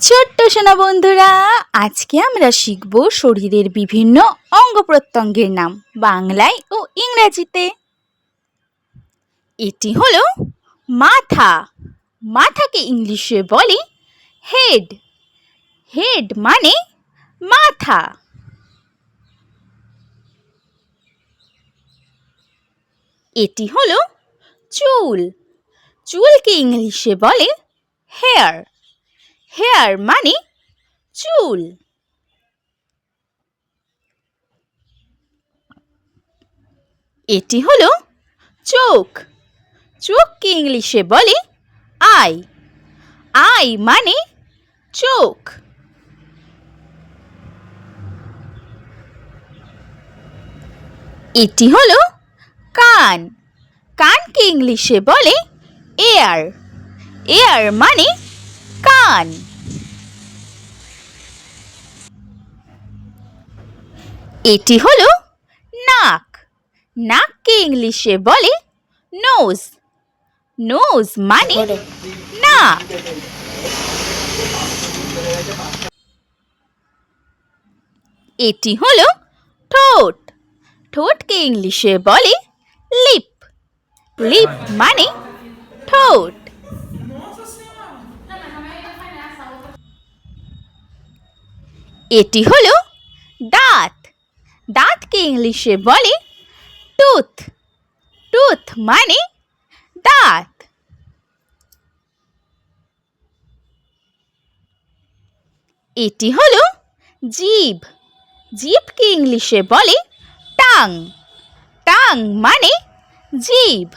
ছোট্ট সোনা বন্ধুরা, আজকে আমরা শিখব শরীরের বিভিন্ন অঙ্গ প্রত্যঙ্গের নাম বাংলায় ও ইংরেজিতে। এটি হলো মাথা। মাথাকে ইংলিশে বলে হেড। হেড মানে মাথা। এটি হলো চুল। চুলকে ইংলিশে বলে হেয়ার। হেয়ার মানে চুল। এটি হলো চোখ। চোখকে ইংলিশে বলে আই। আই মানে চোখ। এটি হলো কান। কানকে ইংলিশে বলে এয়ার। এয়ার মানে কান। এটি হলো নাক। নাককে ইংলিশে বলে নোজ। নোজ মানে নাক। এটি হলো ঠোঁট। ঠোঁটকে ইংলিশে বলে লিপ। লিপ মানে ঠোঁট। এটি হলো দাঁত। দাঁতকে ইংলিশে বলে টুথ। টুথ মানে দাঁত। এটি হলো জিভ। জিভকে ইংলিশে বলে টাং। টাং মানে জিভ।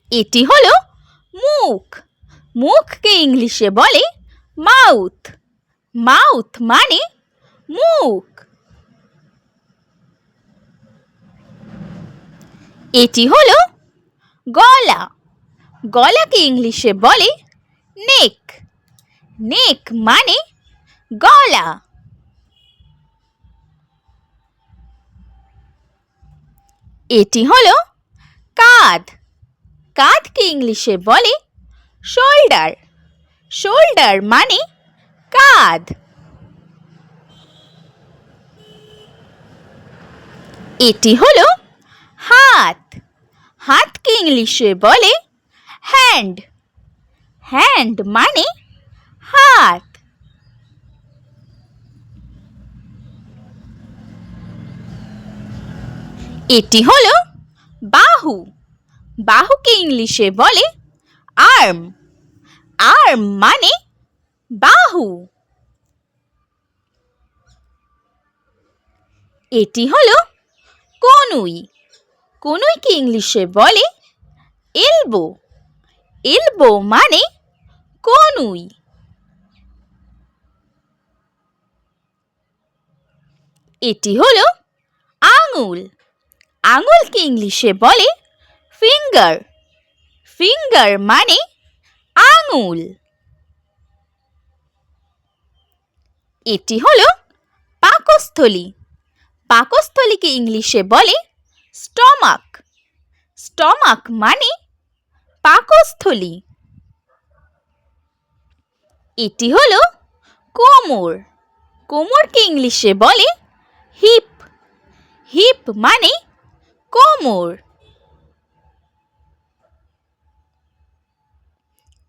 এটি হলো মুখ। মুখকে ইংলিশে বলে মাউথ। মাউথ মানে মুখ। এটি হলো গলা। গলাকে ইংলিশে বলে নেক। নেক মানে গলা। এটি হলো কাঁধ। কাঁধকে ইংলিশে বলে শোল্ডার। শোল্ডার মানে কাঁধ। এটি হলো হাত। হাতকে ইংলিশে বলে হ্যান্ড। হ্যান্ড মানে হাত। এটি হলো বাহু। বাহুকে ইংলিশে বলে আর্ম। আর্ম মানে বাহু। এটি হলো কনুই। কনুইকে ইংলিশে বলে এলবো। এলবো মানে কনুই। এটি হলো আঙুল। আঙুলকে ইংলিশে বলে ফিঙ্গার। ফিঙ্গার মানে আঙুল। এটি হলো পাকস্থলী। পাকস্থলীকে ইংলিশে বলে স্টমাক। স্টমাক মানে পাকস্থলী। এটি হলো কোমর। কোমরকে ইংলিশে বলে হিপ। হিপ মানে কোমর।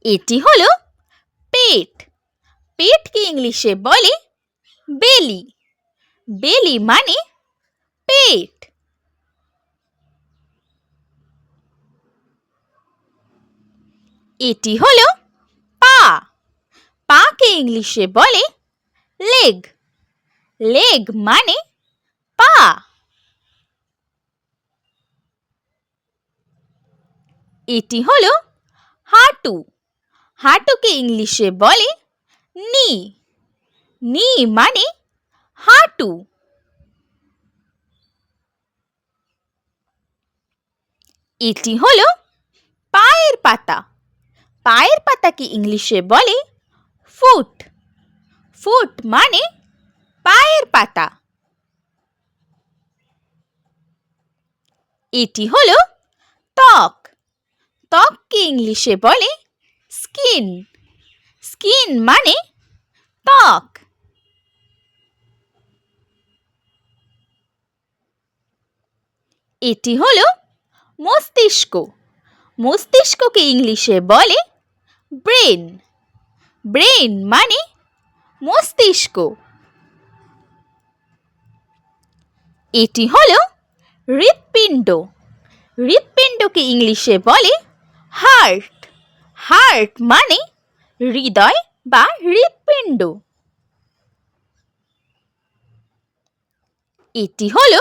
এটি হলো পেট। পেটকে ইংলিশে বলে বেলি। বেলি মানে পেট। এটি হলো পা। পাকে ইংলিশে বলে লেগ। লেগ মানে পা। এটি হলো হাঁটু। হাঁটুকে ইংলিশে বলে নি। নি মানে হাঁটু। এটি হলো পায়ের পাতা। পায়ের পাতাকে ইংলিশে বলে ফুট। ফুট মানে পায়ের পাতা। এটি হলো ত্বক। ত্বককে ইংলিশে বলে স্কিন। স্কিন মানে ত্বক। এটি হলো মস্তিষ্ক। মস্তিষ্ককে ইংলিশে বলে ব্রেন। ব্রেন মানে মস্তিষ্ক। এটি হলো হৃৎপিণ্ড। হৃৎপিণ্ডকে ইংলিশে বলে হার্ট। হার্ট মানে হৃদয় বা হৃৎপিণ্ড। এটি হলো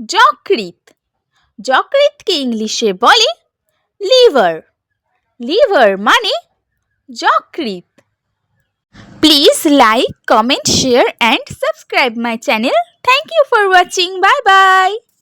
যকৃৎ। যকৃৎকে ইংলিশে বলে লিভার। লিভার মানে যকৃৎ। Please like, comment, share and subscribe my channel. Thank you for watching. Bye bye.